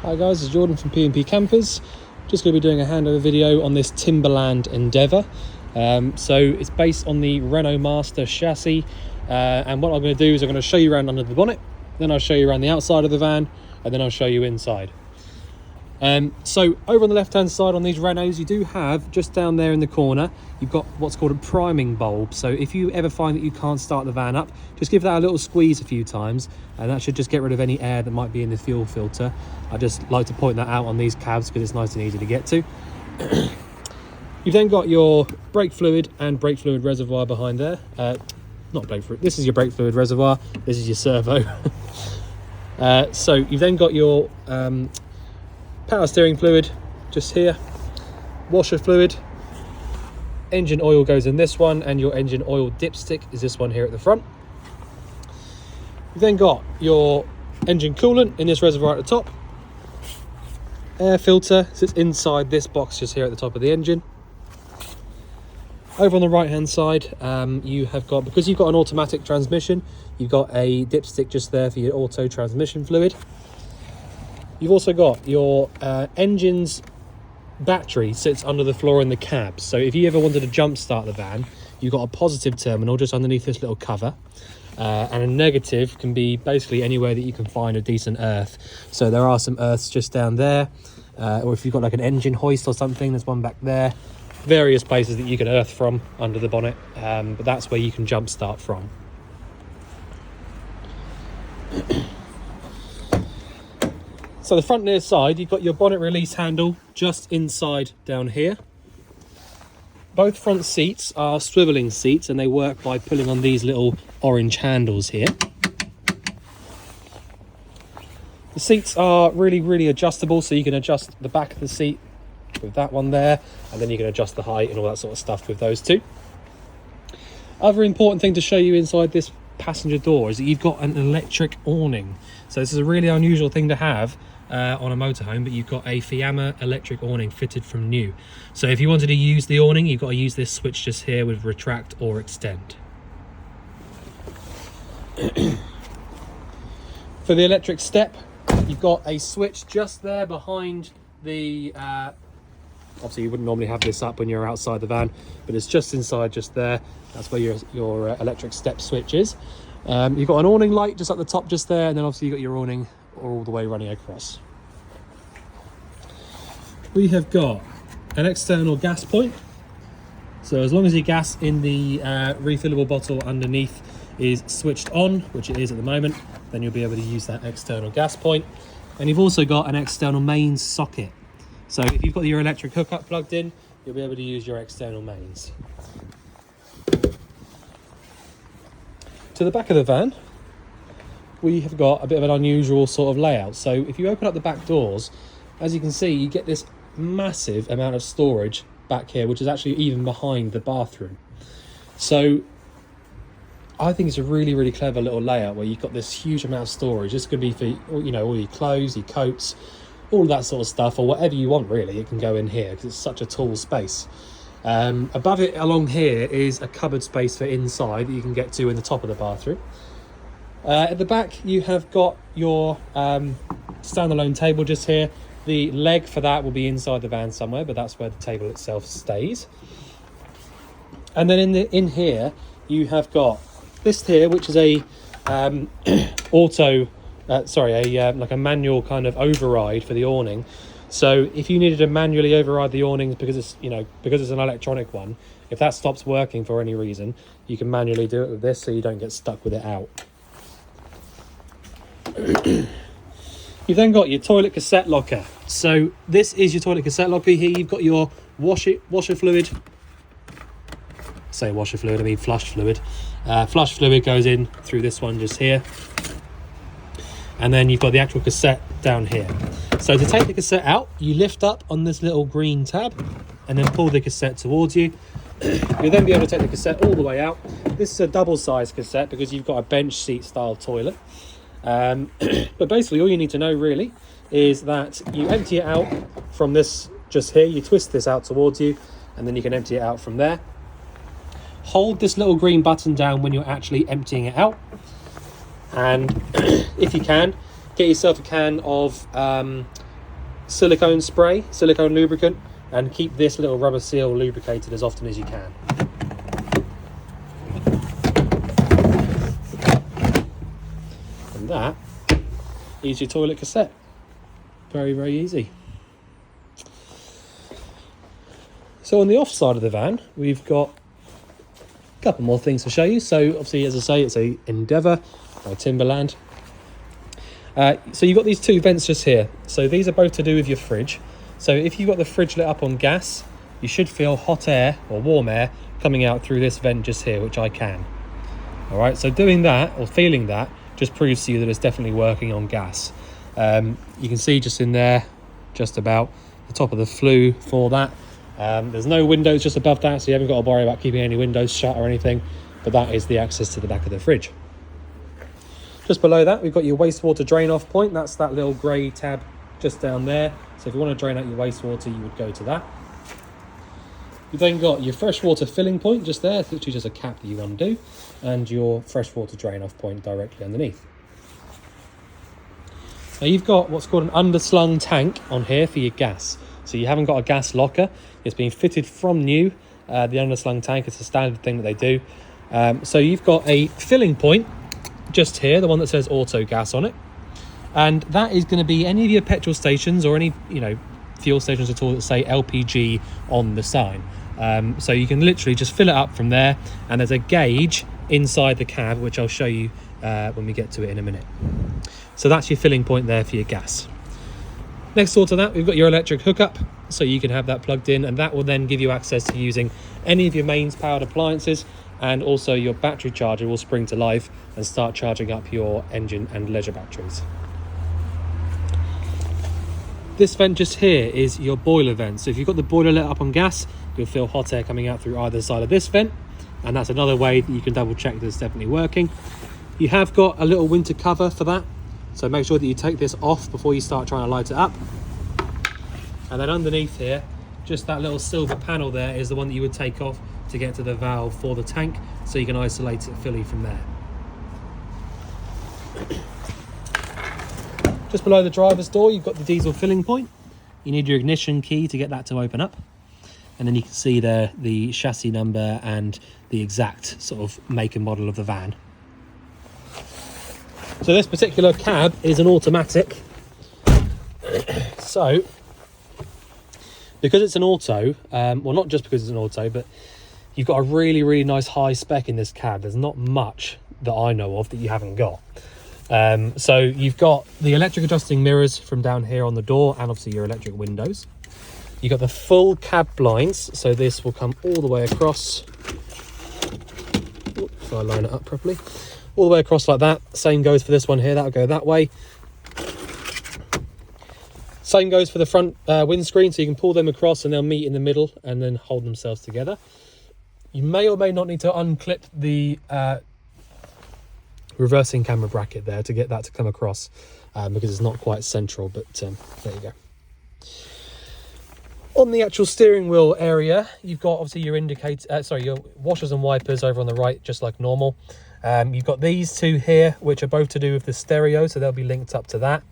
Hi guys, it's Jordan from P&P Campers. Just going to be doing a handover video on this Timberland Endeavour. So it's based on the Renault Master chassis, and what I'm going to do is I'm going to show you around under the bonnet, then I'll show you around the outside of the van, and then I'll show you inside. So over on the left hand side on these Renaults, you do have, just down there in the corner, you've got what's called a priming bulb. So if you ever find that you can't start the van up, just give that a little squeeze a few times, and that should just get rid of any air that might be in the fuel filter. I just like to point that out on these cabs because it's nice and easy to get to. You've then got your brake fluid and brake fluid reservoir behind there. Not brake fluid, this is your brake fluid reservoir, this is your servo. So you've then got your power steering fluid just here, washer fluid, engine oil goes in this one, and your engine oil dipstick is this one here at the front. You've then got your engine coolant in this reservoir at the top. Air filter sits inside this box just here at the top of the engine. Over on the right hand side, you have got, because you've got an automatic transmission, you've got a dipstick just there for your auto transmission fluid. You've also got your engine's battery sits under the floor in the cab. So if you ever wanted to jump start the van, you've got a positive terminal just underneath this little cover. And a negative can be basically anywhere that you can find a decent earth. So there are some earths just down there. Or if you've got like an engine hoist or something, there's one back there. Various places that you can earth from under the bonnet. But that's where you can jump start from. So the front near side, you've got your bonnet release handle just inside down here. Both front seats are swiveling seats, and they work by pulling on these little orange handles here. The seats are really adjustable, so you can adjust the back of the seat with that one there, and then you can adjust the height and all that sort of stuff with those two. Other important thing to show you inside this passenger door is that you've got an electric awning. So this is a really unusual thing to have on a motorhome, but you've got a Fiamma electric awning fitted from new. So if you wanted to use the awning, you've got to use this switch just here with retract or extend. For the electric step, you've got a switch just there behind the obviously you wouldn't normally have this up when you're outside the van, but it's just inside just there. That's where your electric step switch is. You've got an awning light just at the top just there, and then obviously you've got your awning all the way running across. We have got an external gas point. So as long as your gas in the refillable bottle underneath is switched on, which it is at the moment, then you'll be able to use that external gas point. And you've also got an external mains socket. So if you've got your electric hookup plugged in, you'll be able to use your external mains. To the back of the van, we have got a bit of an unusual sort of layout. So if you open up the back doors, as you can see, you get this massive amount of storage back here, which is actually even behind the bathroom. So I think it's a really clever little layout where you've got this huge amount of storage. This could be for, you know, all your clothes, your coats, all that sort of stuff, or whatever you want really. It can go in here because it's such a tall space. Above it along here is a cupboard space for inside that you can get to in the top of the bathroom. At the back you have got your standalone table just here. The leg for that will be inside the van somewhere, but that's where the table itself stays. And then in here you have got this here, which is a like a manual kind of override for the awning. So if you needed to manually override the awnings because it's an electronic one, if that stops working for any reason, you can manually do it with this, so you don't get stuck with it out. You've then got your toilet cassette locker. So this is your toilet cassette locker. Here you've got your washer fluid. Say washer fluid, I mean flush fluid. Flush fluid goes in through this one just here. And then you've got the actual cassette down here. So to take the cassette out, you lift up on this little green tab and then pull the cassette towards you. You'll then be able to take the cassette all the way out. This is a double-sized cassette because you've got a bench seat style toilet. But basically all you need to know really is that you empty it out from this just here. You twist this out towards you, and then you can empty it out from there. Hold this little green button down when you're actually emptying it out. And if you can, get yourself a can of silicone spray, silicone lubricant, and keep this little rubber seal lubricated as often as you can. And that is your toilet cassette. Very, very easy. So on the off side of the van, we've got a couple more things to show you. So obviously, as I say, it's a Endeavour by Timberland. So you've got these two vents just here. So these are both to do with your fridge. So if you've got the fridge lit up on gas, you should feel hot air or warm air coming out through this vent just here, which I can. All right, so doing that or feeling that just proves to you that it's definitely working on gas. You can see just in there, just about the top of the flue for that. There's no windows just above that, so you haven't got to worry about keeping any windows shut or anything, but that is the access to the back of the fridge. Just below that, we've got your wastewater drain off point. That's that little grey tab just down there. So if you want to drain out your wastewater, you would go to that. You've then got your freshwater filling point just there. It's literally just a cap that you undo, and your freshwater drain off point directly underneath. Now you've got what's called an underslung tank on here for your gas. So you haven't got a gas locker. It's been fitted from new. The underslung tank, it's a standard thing that they do. So you've got a filling point just here, the one that says auto gas on it. And that is going to be any of your petrol stations or any, fuel stations at all that say LPG on the sign. So you can literally just fill it up from there, and there's a gauge inside the cab, which I'll show you when we get to it in a minute. So that's your filling point there for your gas. Next door to that, we've got your electric hookup, so you can have that plugged in, and that will then give you access to using any of your mains powered appliances, and also your battery charger will spring to life and start charging up your engine and leisure batteries. This vent just here is your boiler vent. So if you've got the boiler lit up on gas, you'll feel hot air coming out through either side of this vent, and that's another way that you can double check that it's definitely working. You have got a little winter cover for that, so make sure that you take this off before you start trying to light it up. And then underneath here, just that little silver panel there is the one that you would take off to get to the valve for the tank, so you can isolate it fully from there. Just below the driver's door, you've got the diesel filling point. You need your ignition key to get that to open up. And then you can see there the chassis number and the exact sort of make and model of the van. So this particular cab is an automatic. So, because it's an auto, well, not just because it's an auto, but you've got a really, really nice high spec in this cab. There's not much that I know of that you haven't got. So you've got the electric adjusting mirrors from down here on the door, and obviously your electric windows. You've got the full cab blinds, so this will come all the way across. If I line it up properly, all the way across like that. Same goes for this one here, that'll go that way. Same goes for the front windscreen, so you can pull them across and they'll meet in the middle and then hold themselves together. You may or may not need to unclip the reversing camera bracket there to get that to come across, because it's not quite central, but there you go. On the actual steering wheel area, you've got obviously your your washers and wipers over on the right, just like normal. You've got these two here, which are both to do with the stereo, so they'll be linked up to that.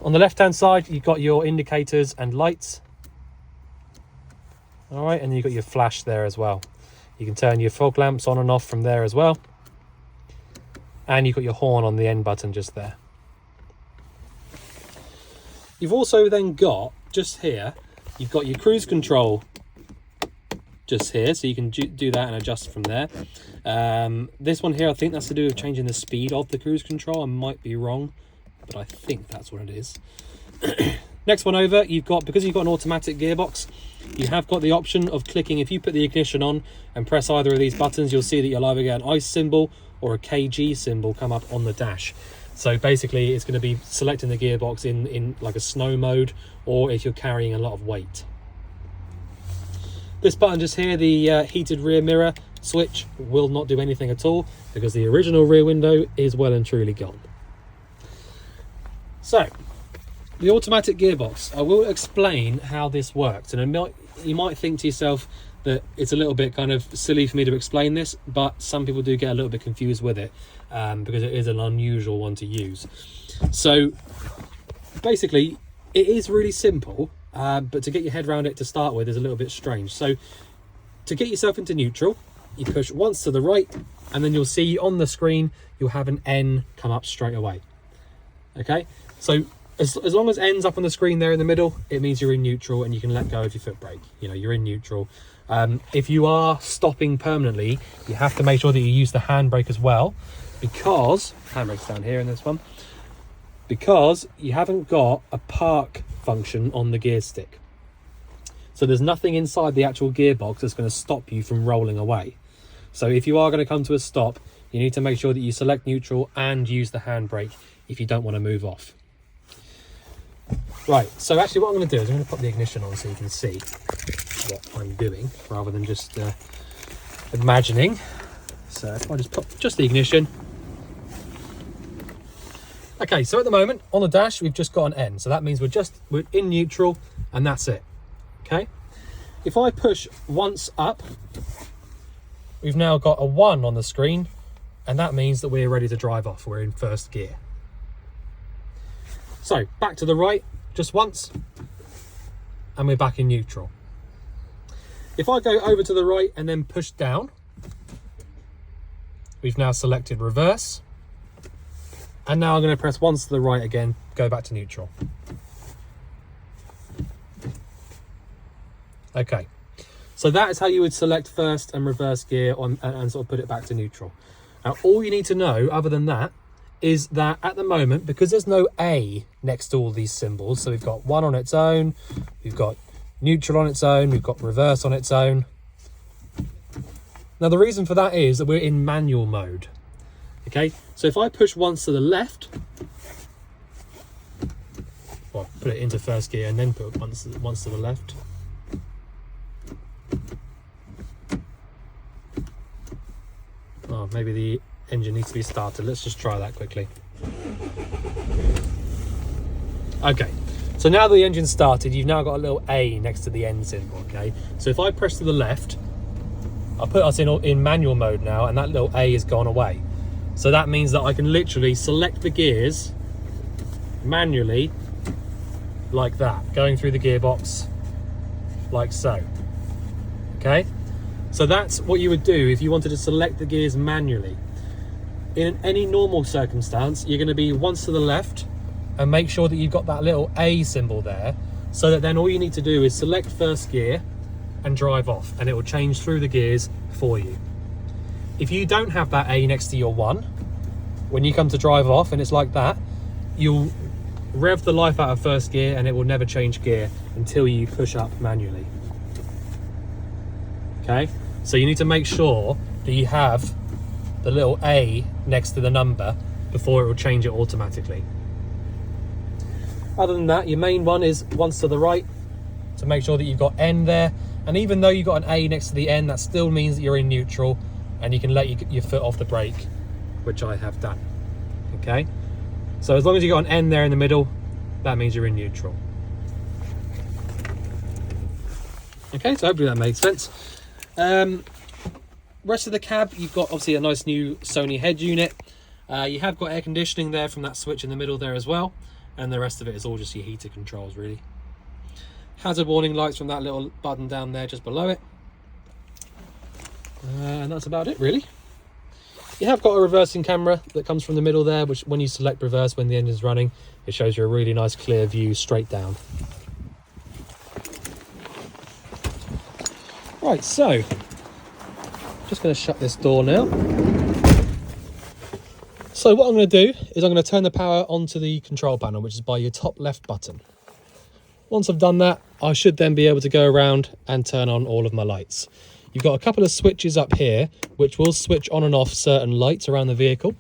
On the left hand side, you've got your indicators and lights. All right, and you've got your flash there as well. You can turn your fog lamps on and off from there as well. And you've got your horn on the end button just there. You've also then got, just here, you've got your cruise control just here, so you can do that and adjust from there. This one here, I think that's to do with changing the speed of the cruise control. I might be wrong, but I think that's what it is. Next one over, you've got, because you've got an automatic gearbox, you have got the option of clicking. If you put the ignition on and press either of these buttons, you'll see that you'll either get an ICE symbol or a KG symbol come up on the dash. So basically it's going to be selecting the gearbox in like a snow mode, or if you're carrying a lot of weight. This button just here, the heated rear mirror switch, will not do anything at all because the original rear window is well and truly gone. So the automatic gearbox, I will explain how this works, and you might think to yourself that it's a little bit kind of silly for me to explain this, but some people do get a little bit confused with it, because it is an unusual one to use. So basically, It is really simple, but to get your head around it to start with is a little bit strange. So to get yourself into neutral, you push once to the right, and then you'll see on the screen, you'll have an N come up straight away. Okay, so as long as N's up on the screen there in the middle, it means you're in neutral and you can let go of your foot brake. You know, you're in neutral. If you are stopping permanently, you have to make sure that you use the handbrake as well, because handbrake's down here in this one, because you haven't got a park function on the gear stick. So there's nothing inside the actual gearbox that's going to stop you from rolling away. So if you are going to come to a stop, you need to make sure that you select neutral and use the handbrake if you don't want to move off. Right, so actually what I'm going to do is I'm going to put the ignition on so you can see what I'm doing rather than just imagining. So if I just put just the ignition. Okay, so at the moment on the dash we've just got an N, so that means we're in neutral and that's it. Okay, if I push once up, we've now got a 1 on the screen, and that means that we're ready to drive off. We're in first gear. So back to the right just once and we're back in neutral. If I go over to the right and then push down, we've now selected reverse. And now I'm going to press once to the right again, go back to neutral. Okay, so that is how you would select first and reverse gear and sort of put it back to neutral. Now, all you need to know, other than that, is that at the moment, because there's no A next to all these symbols, so we've got 1 on its own, we've got neutral on its own, we've got reverse on its own. Now, the reason for that is that we're in manual mode. Okay, so if I push once to the left, well, put it into first gear and then put once to the left. Oh, maybe the engine needs to be started. Let's just try that quickly. Okay, so now that the engine's started, you've now got a little A next to the N symbol, okay? So if I press to the left, I'll put us in manual mode now, and that little A has gone away. So that means that I can literally select the gears manually like that, going through the gearbox like so. Okay, so that's what you would do if you wanted to select the gears manually. In any normal circumstance, you're going to be once to the left and make sure that you've got that little A symbol there, so that then all you need to do is select first gear and drive off, and it will change through the gears for you. If you don't have that A next to your 1, when you come to drive off and it's like that, you'll rev the life out of first gear and it will never change gear until you push up manually. Okay, so you need to make sure that you have the little A next to the number before it will change it automatically. Other than that, your main one is once to the right to make sure that you've got N there, and even though you've got an A next to the N, that still means that you're in neutral and you can let your foot off the brake, which I have done. Okay, so as long as you've got an N there in the middle, that means you're in neutral. Okay, so hopefully that makes sense. Rest of the cab, you've got obviously a nice new Sony head unit. You have got air conditioning there from that switch in the middle there as well, and the rest of it is all just your heater controls really. Hazard warning lights from that little button down there just below it. And that's about it really. You have got a reversing camera that comes from the middle there, which when you select reverse when the engine's running, it shows you a really nice clear view straight down. Right, so just going to shut this door now. So what I'm going to do is I'm going to turn the power onto the control panel, which is by your top left button. Once I've done that, I should then be able to go around and turn on all of my lights. You've got a couple of switches up here, which will switch on and off certain lights around the vehicle.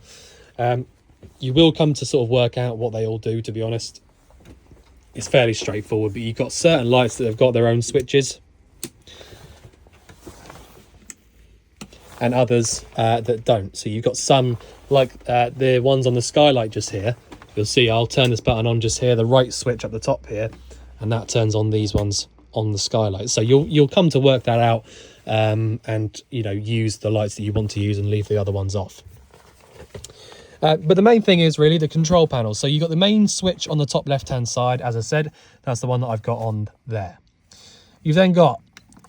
You will come to sort of work out what they all do, to be honest. It's fairly straightforward, but you've got certain lights that have got their own switches, and others that don't. So you've got some, like the ones on the skylight just here. You'll see I'll turn this button on just here, the right switch at the top here, and that turns on these ones on the skylight. So you'll come to work that out, and use the lights that you want to use and leave the other ones off. But the main thing is really the control panel. So you've got the main switch on the top left-hand side, as I said. That's the one that I've got on there. You've then got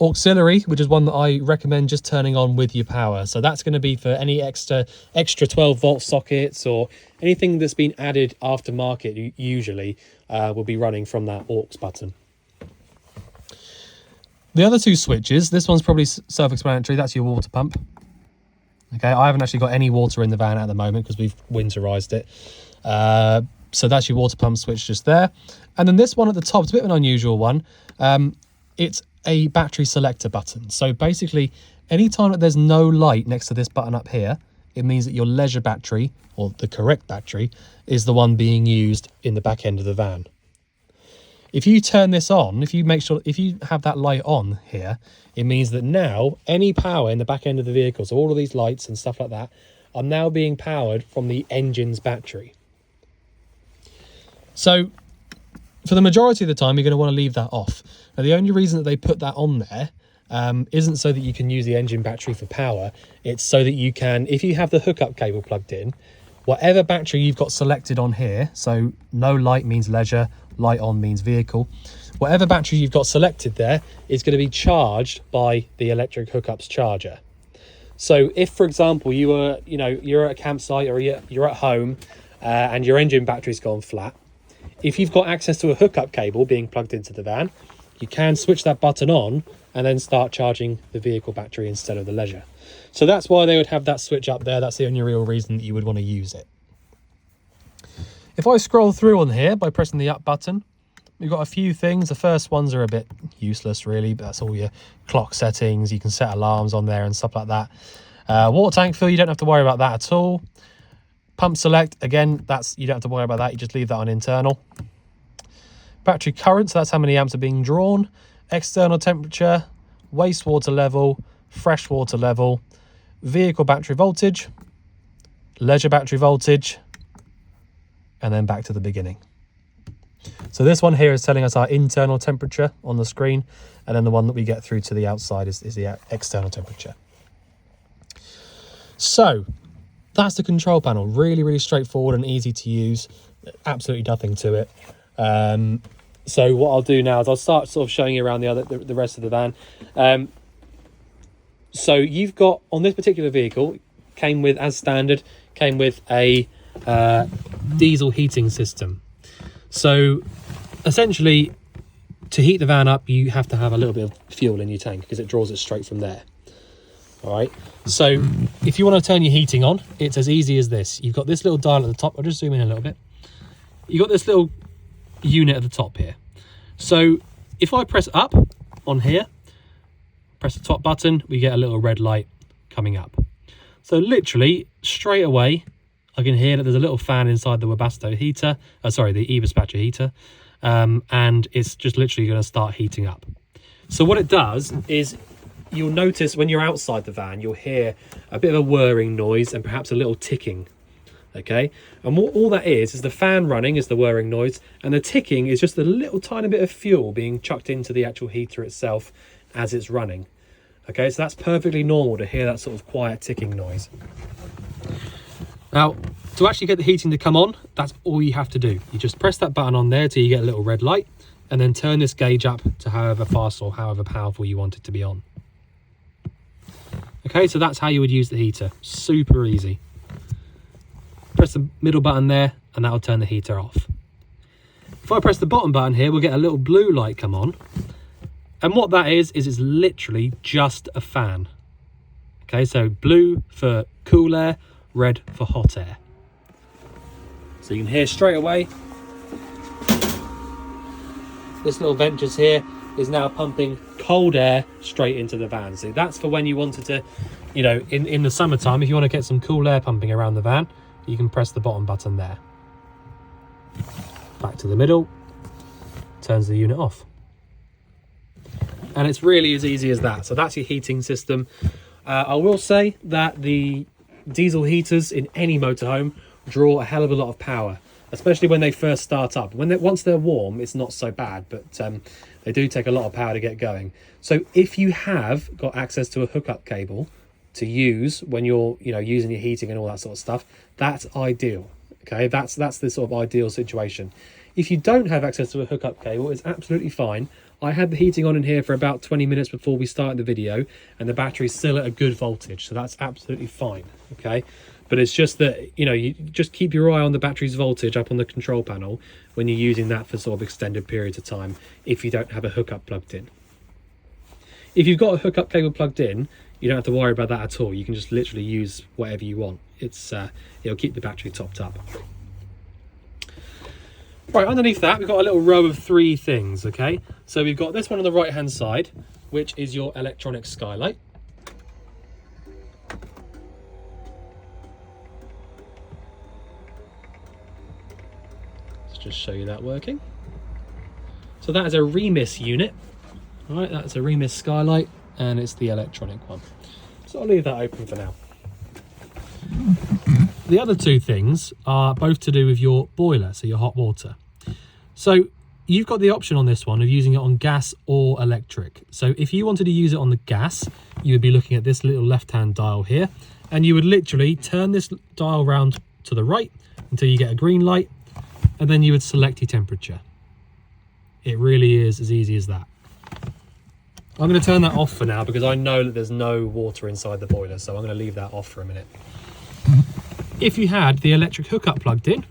auxiliary, which is one that I recommend just turning on with your power. So that's going to be for any extra 12-volt sockets or anything that's been added aftermarket, usually will be running from that aux button. The other two switches, this one's probably self-explanatory. That's your water pump. Okay, I haven't actually got any water in the van at the moment because we've winterized it. So that's your water pump switch just there. And then this one at the top, it's a bit of an unusual one. It's a battery selector button. So basically, anytime that there's no light next to this button up here, it means that your leisure battery, or the correct battery, is the one being used in the back end of the van. If you turn this on, if you have that light on here, it means that now any power in the back end of the vehicle, so all of these lights and stuff like that, are now being powered from the engine's battery. So for the majority of the time, you're going to want to leave that off. Now, the only reason that they put that on there isn't so that you can use the engine battery for power. It's so that you can, if you have the hookup cable plugged in, whatever battery you've got selected on here, so no light means leisure, light on means vehicle, whatever battery you've got selected there is going to be charged by the electric hookups charger. So if, for example, you're at a campsite or you're at home and your engine battery's gone flat, if you've got access to a hookup cable being plugged into the van, you can switch that button on and then start charging the vehicle battery instead of the leisure. So that's why they would have that switch up there. That's the only real reason that you would want to use it. If I scroll through on here by pressing the up button, we've got a few things. The first ones are a bit useless really, but that's all your clock settings. You can set alarms on there and stuff like that. Water tank fill, you don't have to worry about that at all. Pump select, again, you don't have to worry about that. You just leave that on internal. Battery current, so that's how many amps are being drawn. External temperature, wastewater level, freshwater level, vehicle battery voltage, leisure battery voltage, and then back to the beginning. So this one here is telling us our internal temperature on the screen, and then the one that we get through to the outside is the external temperature. So that's the control panel. Really, really straightforward and easy to use. Absolutely nothing to it. So what I'll do now is I'll start sort of showing you around the rest of the van. So you've got, on this particular vehicle, came with a diesel heating system. So essentially, to heat the van up, you have to have a little bit of fuel in your tank because it draws it straight from there. All right, so if you want to turn your heating on, it's as easy as this. You've got this little dial at the top. I'll just zoom in a little bit. You've got this little unit at the top here. So if I press up on here, press the top button, we get a little red light coming up. So literally straight away, I can hear that there's a little fan inside the Webasto heater, the eBispatcher heater, and it's just literally going to start heating up. So what it does is, you'll notice when you're outside the van, you'll hear a bit of a whirring noise and perhaps a little ticking. Okay, and what all that is the fan running is the whirring noise, and the ticking is just a little tiny bit of fuel being chucked into the actual heater itself as it's running. Okay, so that's perfectly normal to hear that sort of quiet ticking noise. Now, to actually get the heating to come on, that's all you have to do. You just press that button on there till you get a little red light, and then turn this gauge up to however fast or however powerful you want it to be on. Okay, so that's how you would use the heater. Super easy. Press the middle button there, and that'll turn the heater off. If I press the bottom button here, we'll get a little blue light come on. And what that is it's literally just a fan. Okay, so blue for cool air, red for hot air. So you can hear straight away, this little vent just here is now pumping cold air straight into the van. So that's for when you wanted to, in the summertime, if you want to get some cool air pumping around the van, you can press the bottom button there. Back to the middle, turns the unit off. And it's really as easy as that. So that's your heating system. I will say that the diesel heaters in any motorhome draw a hell of a lot of power, especially when they first start up. Once they're warm, it's not so bad, but they do take a lot of power to get going. So if you have got access to a hookup cable to use when you're using your heating and all that sort of stuff, That's ideal. Okay, that's the sort of ideal situation. If you don't have access to a hookup cable, it's absolutely fine. I had the heating on in here for about 20 minutes before we started the video, and the battery's still at a good voltage, so that's absolutely fine. Okay, but it's just that, you know, you just keep your eye on the battery's voltage up on the control panel when you're using that for sort of extended periods of time, if you don't have a hookup plugged in. If you've got a hookup cable plugged in, you don't have to worry about that at all. You can just literally use whatever you want. It'll keep the battery topped up. Right, underneath that, we've got a little row of 3 things, okay? So we've got this one on the right-hand side, which is your electronic skylight. Let's just show you that working. So that is a Remis unit. All right, that's a Remis skylight, and it's the electronic one. So I'll leave that open for now. The other 2 things are both to do with your boiler, so your hot water. So you've got the option on this one of using it on gas or electric. So if you wanted to use it on the gas, you would be looking at this little left-hand dial here, and you would literally turn this dial around to the right until you get a green light, and then you would select your temperature. It really is as easy as that. I'm going to turn that off for now because I know that there's no water inside the boiler, so I'm going to leave that off for a minute. If you had the electric hookup plugged in,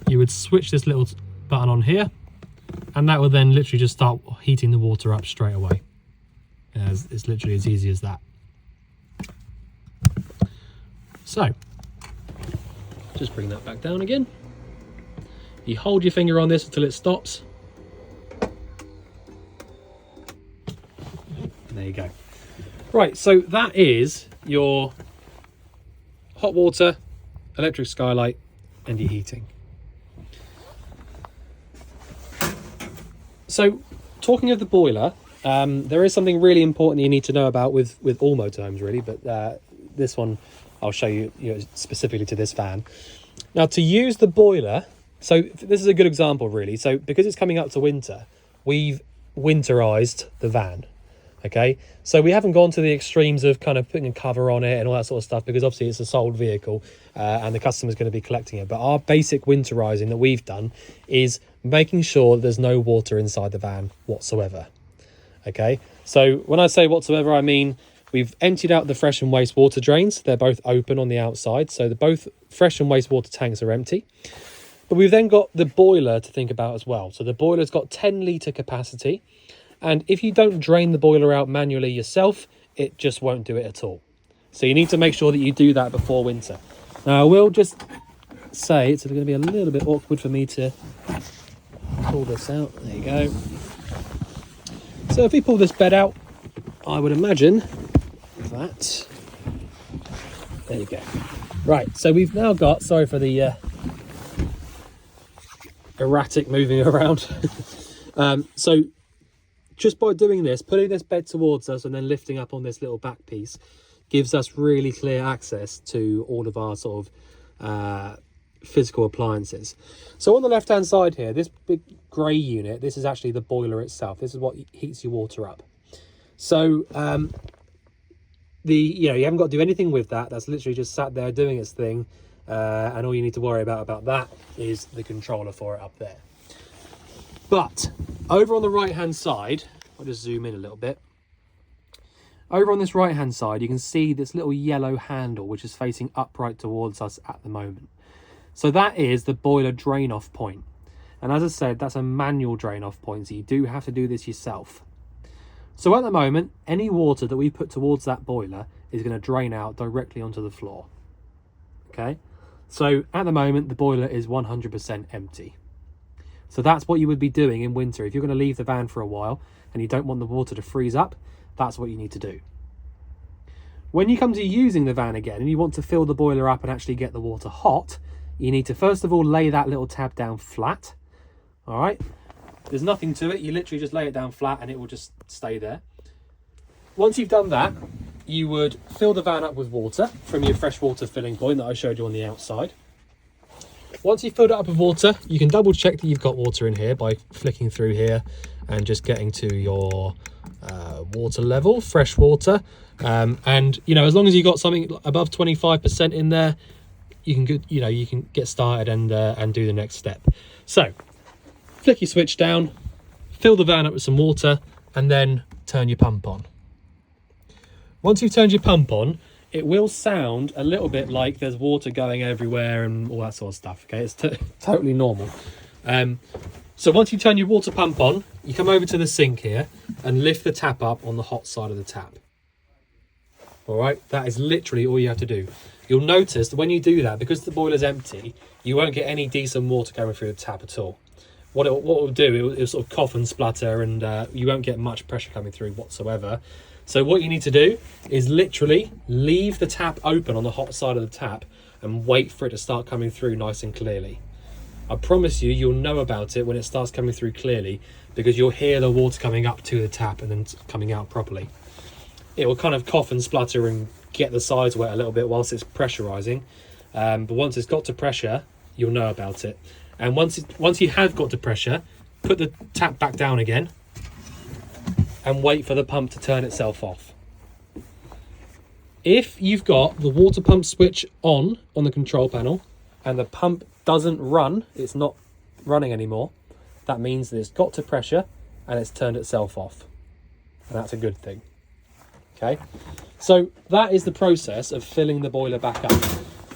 you would switch this little button on here, and that will then literally just start heating the water up straight away. It's literally as easy as that. So just bring that back down again. You hold your finger on this until it stops. There you go. Right, so that is your hot water, electric skylight, and your heating. So talking of the boiler, there is something really important you need to know about with all motorhomes really, but this one I'll show you, specifically to this van. Now, to use the boiler, so this is a good example really. So because it's coming up to winter, we've winterized the van. Okay, so we haven't gone to the extremes of kind of putting a cover on it and all that sort of stuff, because obviously it's a sold vehicle and the customer's going to be collecting it. But our basic winterizing that we've done is making sure there's no water inside the van whatsoever. Okay, so when I say whatsoever, I mean we've emptied out the fresh and waste water drains. They're both open on the outside, so both fresh and wastewater tanks are empty. But we've then got the boiler to think about as well. So the boiler's got 10 litre capacity. And if you don't drain the boiler out manually yourself, it just won't do it at all. So you need to make sure that you do that before winter. Now, I will just say it's going to be a little bit awkward for me to pull this out. There you go. So if we pull this bed out, I would imagine that... There you go. Right, so we've now got... Sorry for the erratic moving around. So... just by doing this, putting this bed towards us and then lifting up on this little back piece gives us really clear access to all of our sort of physical appliances. So on the left hand side here, this big grey unit, this is actually the boiler itself. This is what heats your water up. So you haven't got to do anything with that. That's literally just sat there doing its thing, and all you need to worry about that is the controller for it up there. But over on the right hand side, I'll just zoom in a little bit. Over on this right hand side, you can see this little yellow handle which is facing upright towards us at the moment. So that is the boiler drain off point. And as I said, that's a manual drain off point, so you do have to do this yourself. So at the moment, any water that we put towards that boiler is going to drain out directly onto the floor. Okay, so at the moment the boiler is 100% empty. So that's what you would be doing in winter. If you're going to leave the van for a while and you don't want the water to freeze up, that's what you need to do. When you come to using the van again and you want to fill the boiler up and actually get the water hot, you need to first of all lay that little tab down flat. All right, there's nothing to it. You literally just lay it down flat and it will just stay there. Once you've done that, you would fill the van up with water from your freshwater filling point that I showed you on the outside. Once you've filled it up with water, you can double check that you've got water in here by flicking through here and just getting to your water level, fresh water. And, as long as you've got something above 25% in there, you can get started and do the next step. So flick your switch down, fill the van up with some water, and then turn your pump on. Once you've turned your pump on, it will sound a little bit like there's water going everywhere and all that sort of stuff. Okay, it's totally normal. So once you turn your water pump on, you come over to the sink here and lift the tap up on the hot side of the tap. All right, that is literally all you have to do. You'll notice that when you do that, because the boiler's empty, you won't get any decent water coming through the tap at all. What it will do, it'll sort of cough and splutter, and you won't get much pressure coming through whatsoever. So what you need to do is literally leave the tap open on the hot side of the tap and wait for it to start coming through nice and clearly. I promise you, you'll know about it when it starts coming through clearly, because you'll hear the water coming up to the tap and then coming out properly. It will kind of cough and splutter and get the sides wet a little bit whilst it's pressurizing, but once it's got to pressure, you'll know about it. And once you have got to pressure, put the tap back down again and wait for the pump to turn itself off. If you've got the water pump switch on the control panel and the pump doesn't run, it's not running anymore, that means that it's got to pressure and it's turned itself off, and that's a good thing. Okay, so that is the process of filling the boiler back up.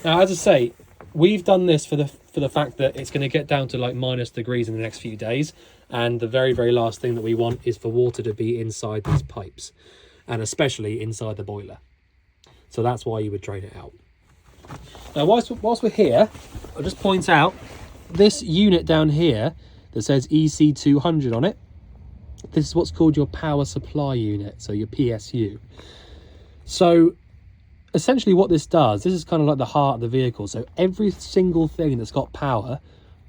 Now, as I say, we've done this for the fact that it's going to get down to like -degrees in the next few days, and the very, very last thing that we want is for water to be inside these pipes, and especially inside the boiler. So that's why you would drain it out. Now, whilst we're here, I'll just point out this unit down here that says EC200 on it. This is what's called your power supply unit, so your PSU. So essentially what this does, this is kind of like the heart of the vehicle. So every single thing that's got power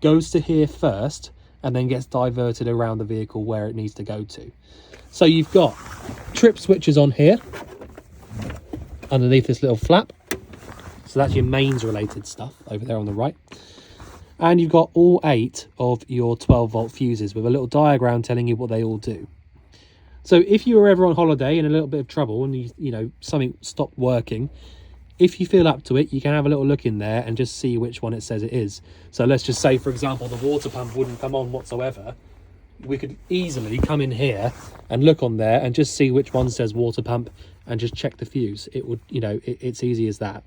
goes to here first and then gets diverted around the vehicle where it needs to go to. So you've got trip switches on here underneath this little flap. So that's your mains related stuff over there on the right. And you've got all 8 of your 12-volt fuses with a little diagram telling you what they all do. So if you were ever on holiday in a little bit of trouble and you know something stopped working, if you feel up to it, you can have a little look in there and just see which one it says it is. So let's just say, for example, the water pump wouldn't come on whatsoever. We could easily come in here and look on there and just see which one says water pump and just check the fuse. It would, you know, it's easy as that.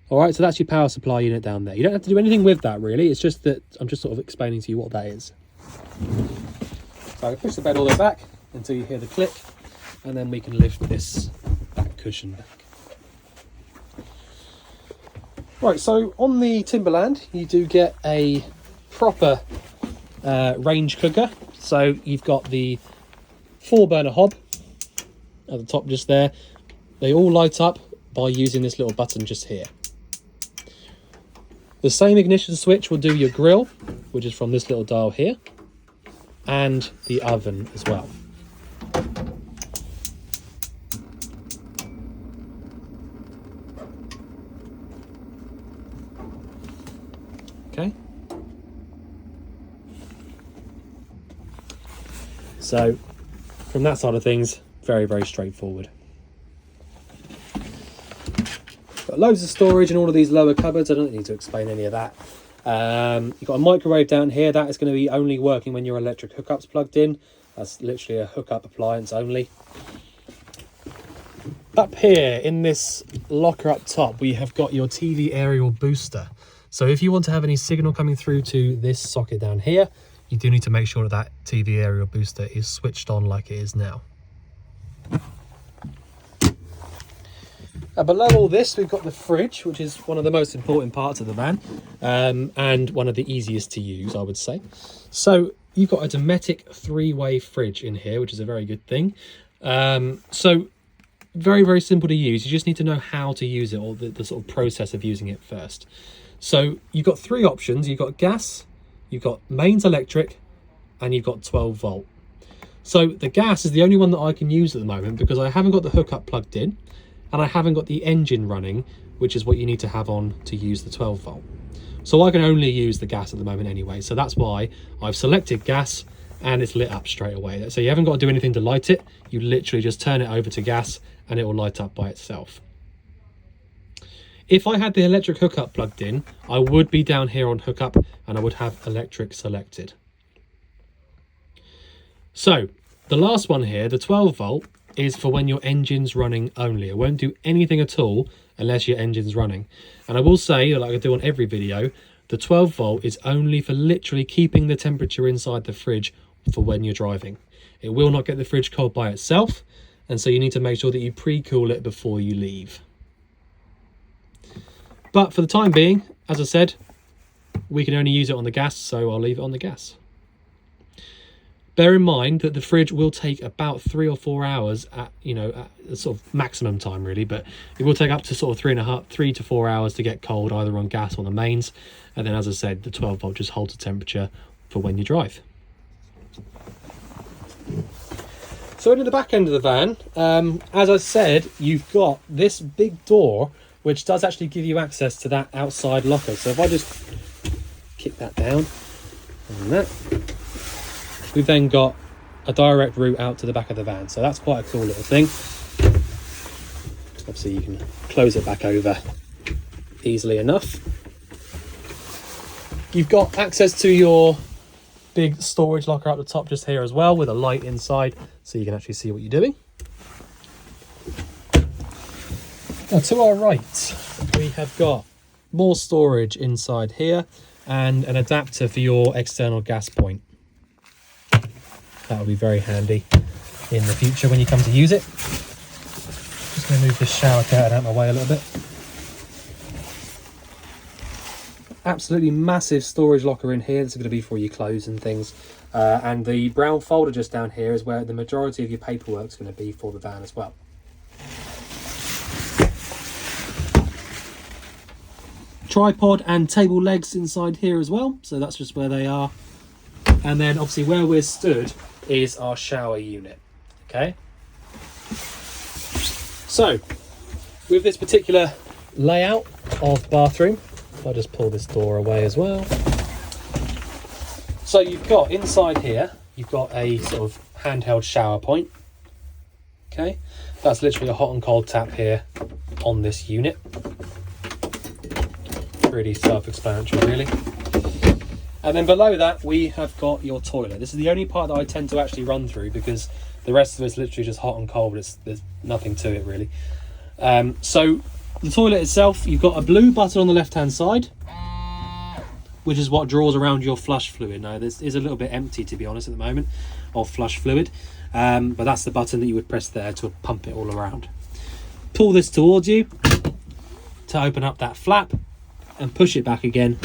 All right, so that's your power supply unit down there. You don't have to do anything with that, really. It's just that I'm just sort of explaining to you what that is. So I push the bed all the way back until you hear the click, and then we can lift this back cushion back. Right, so on the Timberland, you do get a proper range cooker. So you've got the 4-burner hob at the top just there. They all light up by using this little button just here. The same ignition switch will do your grill, which is from this little dial here, and the oven as well. Okay. So from that side of things, very, very straightforward. Got loads of storage in all of these lower cupboards. I don't need to explain any of that. You've got a microwave down here. That is going to be only working when your electric hookup's plugged in. That's literally a hookup appliance only. Up here in this locker up top, we have got your TV aerial booster. So if you want to have any signal coming through to this socket down here, you do need to make sure that that TV aerial booster is switched on like it is now. Below all this, we've got the fridge, which is one of the most important parts of the van, and one of the easiest to use, I would say. So you've got a Dometic 3-way fridge in here, which is a very good thing. So very, very simple to use. You just need to know how to use it, or the sort of process of using it first. So you've got 3 options. You've got gas, you've got mains electric, and you've got 12 volt. So the gas is the only one that I can use at the moment because I haven't got the hookup plugged in, and I haven't got the engine running, which is what you need to have on to use the 12 volt. So I can only use the gas at the moment anyway. So that's why I've selected gas, and it's lit up straight away. So you haven't got to do anything to light it. You literally just turn it over to gas and it will light up by itself. If I had the electric hookup plugged in, I would be down here on hookup and I would have electric selected. So the last one here, the 12 volt, is for when your engine's running only. It won't do anything at all unless your engine's running. And I will say, like I do on every video, the 12 volt is only for literally keeping the temperature inside the fridge for when you're driving. It will not get the fridge cold by itself, and so you need to make sure that you pre-cool it before you leave. But for the time being, as I said, we can only use it on the gas, so I'll leave it on the gas. Bear in mind that the fridge will take about 3 or 4 hours at, at sort of maximum time really, but it will take up to sort of 3 to 4 hours to get cold, either on gas or the mains. And then, as I said, the 12 volt just holds the temperature for when you drive. So into the back end of the van, as I said, you've got this big door, which does actually give you access to that outside locker. So if I just kick that down, and that, we've then got a direct route out to the back of the van. So that's quite a cool little thing. Obviously you can close it back over easily enough. You've got access to your big storage locker up the top just here as well, with a light inside so you can actually see what you're doing. Now to our right, we have got more storage inside here and an adapter for your external gas point. That will be very handy in the future when you come to use it. Just going to move this shower curtain out of my way a little bit. Absolutely massive storage locker in here. This is going to be for your clothes and things. And the brown folder just down here is where the majority of your paperwork is going to be for the van as well. Tripod and table legs inside here as well, so that's just where they are. And then obviously where we're stood is our shower unit. Okay, so with this particular layout of bathroom, I'll just pull this door away as well. So you've got inside here, you've got a sort of handheld shower point. Okay, that's literally a hot and cold tap here on this unit. Pretty self-explanatory really. And then below that we have got your toilet. This is the only part that I tend to actually run through because the rest of it's literally just hot and cold. There's nothing to it really. So the toilet itself, you've got a blue button on the left hand side, which is what draws around your flush fluid. Now this is a little bit empty to be honest at the moment of flush fluid, but that's the button that you would press there to pump it all around. Pull this towards you to open up that flap and push it back again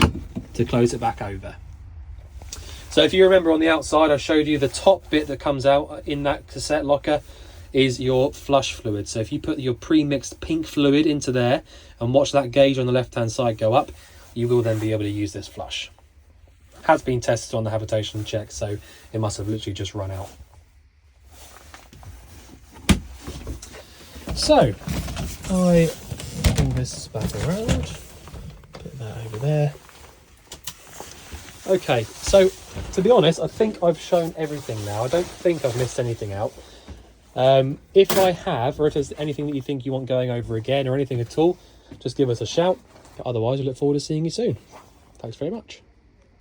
to close it back over. So if you remember on the outside, I showed you the top bit that comes out in that cassette locker is your flush fluid. So if you put your pre-mixed pink fluid into there and watch that gauge on the left hand side go up, you will then be able to use this flush. Has been tested on the habitation check, so it must have literally just run out. So I pull this back around, put that over there. Okay, so to be honest, I think I've shown everything now. I don't think I've missed anything out. If I have, or if there's anything that you think you want going over again or anything at all, just give us a shout. But otherwise, I look forward to seeing you soon. Thanks very much.